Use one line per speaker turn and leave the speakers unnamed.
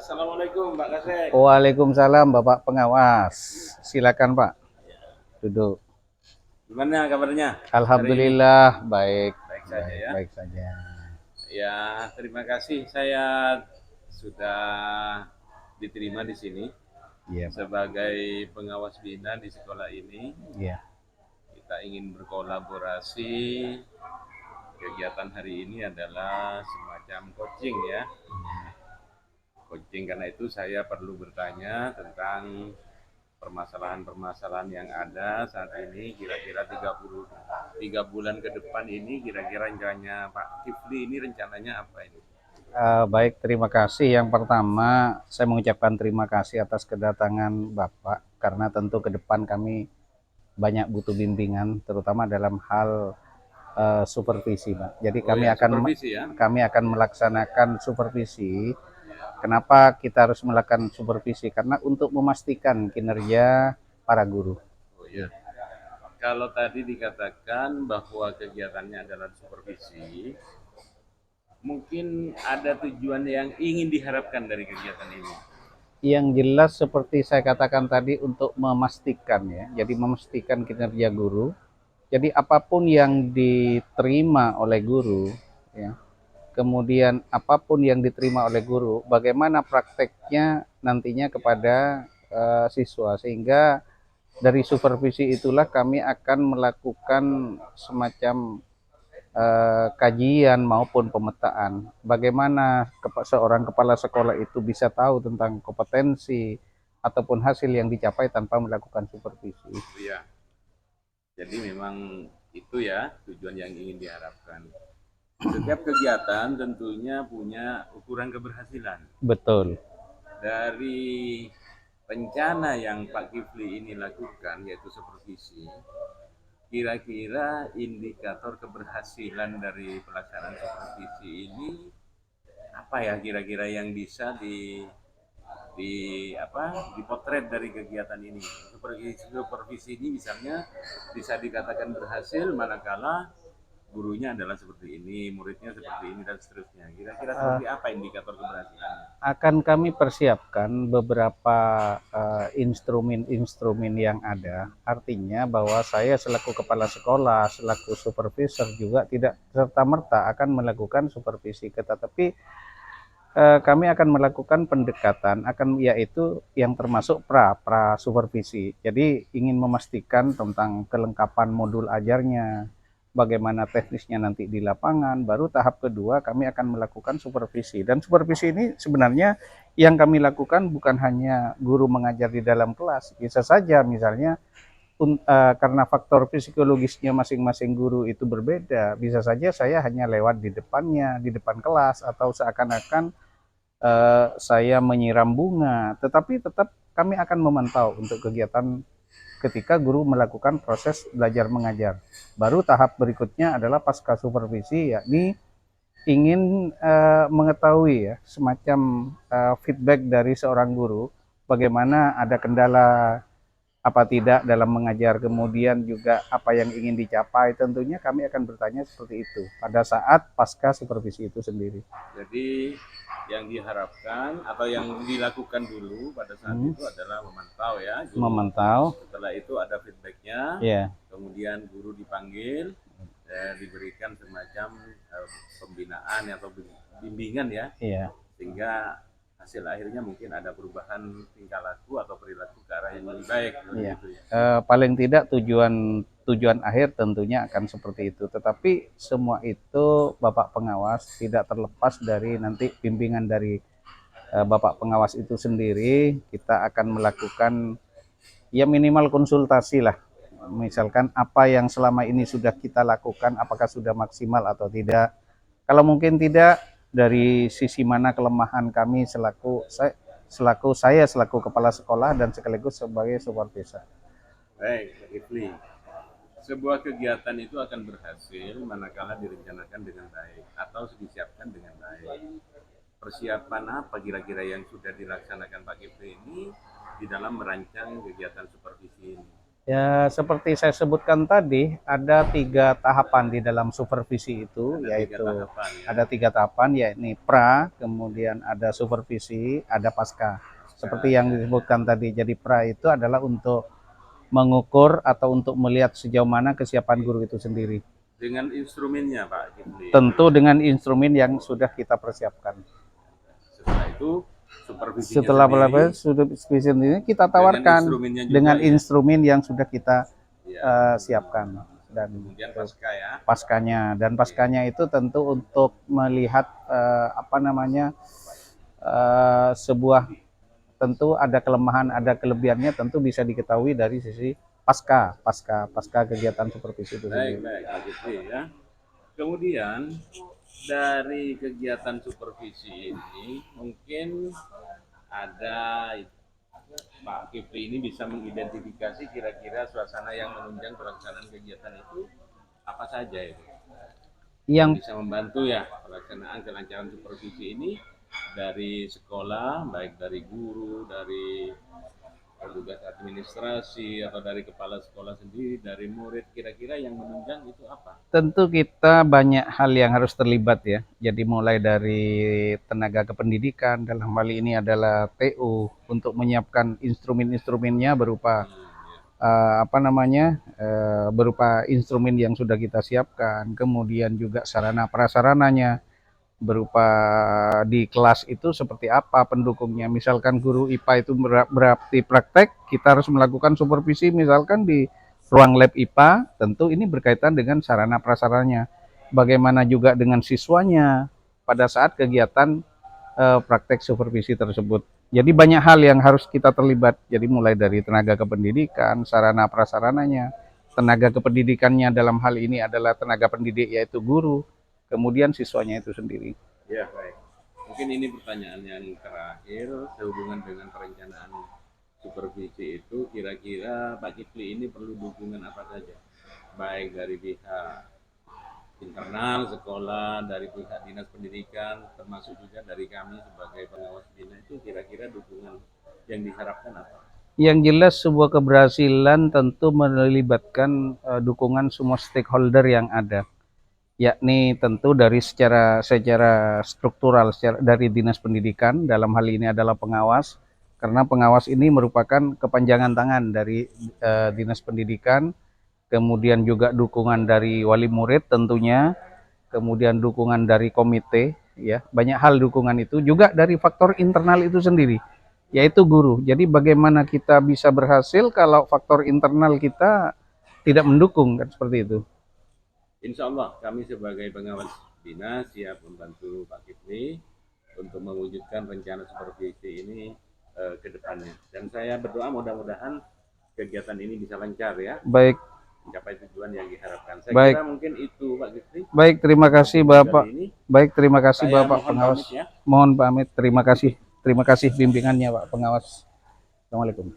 Assalamualaikum Pak Kasek.
Waalaikumsalam Bapak Pengawas. Silakan Pak, duduk.
Gimana kabarnya hari ini?
Alhamdulillah baik,
Baik saja ya.
baik saja.
Ya, terima kasih saya sudah diterima di sini
Iya Pak.
sebagai pengawas bina di sekolah ini.
Iya.
Kita ingin berkolaborasi. Kegiatan hari ini adalah semacam coaching ya. Coaching karena itu saya perlu bertanya tentang permasalahan-permasalahan yang ada saat ini kira-kira 3 bulan ke depan ini kira-kira rencananya Pak Kifli ini rencananya apa ini?
Baik, terima kasih. Yang pertama, saya mengucapkan terima kasih atas kedatangan Bapak karena tentu ke depan kami banyak butuh bimbingan, terutama dalam hal supervisi, Pak. Jadi
Oh ya, supervisi ya.
kami akan melaksanakan supervisi. Kenapa kita harus melakukan supervisi? Karena untuk memastikan kinerja para guru.
Oh ya. Kalau tadi dikatakan bahwa kegiatannya adalah supervisi, mungkin ada tujuan yang ingin diharapkan dari kegiatan ini.
Yang jelas seperti saya katakan tadi untuk memastikan ya, jadi memastikan kinerja guru. Jadi apapun yang diterima oleh guru, ya, kemudian apapun yang diterima oleh guru, bagaimana prakteknya nantinya kepada siswa, sehingga dari supervisi itulah kami akan melakukan semacam kajian maupun pemetaan. Bagaimana seorang kepala sekolah itu bisa tahu tentang kompetensi ataupun hasil yang dicapai tanpa melakukan supervisi.
Ya, jadi memang itu ya tujuan yang ingin diharapkan. Setiap kegiatan tentunya punya ukuran keberhasilan.
Betul.
Dari rencana yang Pak Kifli ini lakukan yaitu supervisi, kira-kira indikator keberhasilan dari pelaksanaan supervisi ini apa ya kira-kira yang bisa dipotret dari kegiatan ini. Supervisi ini misalnya bisa dikatakan berhasil manakala gurunya adalah seperti ini, muridnya seperti ini dan seterusnya. Kira-kira seperti apa indikator keberhasilannya?
Akan kami persiapkan beberapa instrumen-instrumen yang ada. Artinya bahwa saya selaku kepala sekolah, selaku supervisor juga tidak serta-merta akan melakukan supervisi, tetapi kami akan melakukan pendekatan yaitu yang termasuk pra supervisi. Jadi ingin memastikan tentang kelengkapan modul ajarnya, bagaimana teknisnya nanti di lapangan. Baru tahap kedua kami akan melakukan supervisi. Dan supervisi ini sebenarnya yang kami lakukan bukan hanya guru mengajar di dalam kelas, bisa saja misalnya karena faktor psikologisnya masing-masing guru itu berbeda, bisa saja saya hanya lewat di depannya, di depan kelas, atau seakan-akan saya menyiram bunga, tetapi tetap kami akan memantau untuk kegiatan ketika guru melakukan proses belajar mengajar. Baru tahap berikutnya adalah pasca supervisi, yakni ingin mengetahui ya semacam feedback dari seorang guru, bagaimana ada kendala apa tidak dalam mengajar, kemudian juga apa yang ingin dicapai. Tentunya kami akan bertanya seperti itu pada saat pasca supervisi itu sendiri.
Jadi yang diharapkan atau yang dilakukan dulu pada saat itu adalah memantau ya guru.
Memantau.
Setelah itu ada feedbacknya,
Ya.
kemudian guru dipanggil dan diberikan semacam pembinaan atau bimbingan ya,
Iya.
sehingga hasil akhirnya mungkin ada perubahan tingkah laku atau perilaku ke arah yang lebih baik.
Iya.
Gitu ya.
Paling tidak tujuan akhir tentunya akan seperti itu. Tetapi semua itu Bapak Pengawas tidak terlepas dari nanti bimbingan dari Bapak Pengawas itu sendiri. Kita akan melakukan ya minimal konsultasi lah. Misalkan apa yang selama ini sudah kita lakukan, apakah sudah maksimal atau tidak. Kalau mungkin tidak, dari sisi mana kelemahan kami selaku kepala sekolah dan sekaligus sebagai supervisor.
Baik, Pak Kifli. Sebuah kegiatan itu akan berhasil manakala direncanakan dengan baik atau disiapkan dengan baik. Persiapan apa kira-kira yang sudah dilaksanakan Pak Kifli ini di dalam merancang kegiatan supervisi ini?
Ya, seperti saya sebutkan tadi, ada 3 tahapan di dalam supervisi itu,
Ada 3
yaitu
tahapan ya.
ada 3 tahapan, yakni pra, kemudian ada supervisi, ada pasca. Seperti yang disebutkan tadi, jadi pra itu adalah untuk mengukur atau untuk melihat sejauh mana kesiapan guru itu sendiri.
Dengan instrumennya Pak Kifli.
Tentu dengan instrumen yang sudah kita persiapkan.
Setelah itu supervisinya
Setelah
sendiri,
supervisi ini kita tawarkan
instrumennya juga
dengan
ya?
instrumen yang sudah kita
Ya.
siapkan. Dan
Kemudian pasca ya.
paskanya itu tentu untuk melihat sebuah, tentu ada kelemahan, ada kelebihannya, tentu bisa diketahui dari sisi pasca kegiatan supervisi itu
Baik,
sendiri.
baik, Pak Kifli ya. Kemudian dari kegiatan supervisi ini mungkin ada Pak Kifli ini bisa mengidentifikasi kira-kira suasana yang menunjang pelaksanaan kegiatan itu apa saja itu yang
Yang
bisa membantu ya pelaksanaan kelancaran supervisi ini dari sekolah, baik dari guru, dari petugas administrasi atau dari kepala sekolah sendiri, dari murid, kira-kira yang menunjang itu apa?
tentu kita banyak hal yang harus terlibat ya. Jadi mulai dari tenaga kependidikan, dalam hal ini adalah TU, untuk menyiapkan instrumen-instrumennya berupa berupa instrumen yang sudah kita siapkan, kemudian juga sarana prasarananya berupa di kelas itu seperti apa pendukungnya. Misalkan guru IPA itu berarti praktek, kita harus melakukan supervisi misalkan di ruang lab IPA, tentu ini berkaitan dengan sarana prasarannya. Bagaimana juga dengan siswanya pada saat kegiatan praktek supervisi tersebut. Jadi banyak hal yang harus kita terlibat. Jadi mulai dari tenaga kependidikan, sarana prasarananya, tenaga kependidikannya dalam hal ini adalah tenaga pendidik yaitu guru, kemudian siswanya itu sendiri.
Ya, baik. Mungkin ini pertanyaan yang terakhir sehubungan dengan perencanaan supervisi itu, kira-kira Pak Kifli ini perlu dukungan apa saja? Baik dari pihak internal sekolah, dari pihak dinas pendidikan, termasuk juga dari kami sebagai pengawas bina, itu kira-kira dukungan yang diharapkan apa?
Yang jelas sebuah keberhasilan tentu melibatkan dukungan semua stakeholder yang ada, yakni tentu dari secara struktural, dari dinas pendidikan, dalam hal ini adalah pengawas, karena pengawas ini merupakan kepanjangan tangan dari dinas pendidikan, kemudian juga dukungan dari wali murid tentunya, kemudian dukungan dari komite, ya banyak hal dukungan itu, juga dari faktor internal itu sendiri, yaitu guru. Jadi bagaimana kita bisa berhasil kalau faktor internal kita tidak mendukung, kan seperti itu.
Insya Allah kami sebagai pengawas bina siap membantu Pak Kifli untuk mewujudkan rencana supervisi ini ke depannya. Dan saya berdoa mudah-mudahan kegiatan ini bisa lancar ya.
Baik.
Mencapai tujuan yang diharapkan. Saya
Baik.
kira mungkin itu Pak Kifli.
Baik, terima kasih Bapak. Baik, terima kasih
Saya
Bapak
mohon
pengawas.
pamit ya.
Mohon pamit. Terima kasih. Terima kasih bimbingannya Pak pengawas. Assalamualaikum.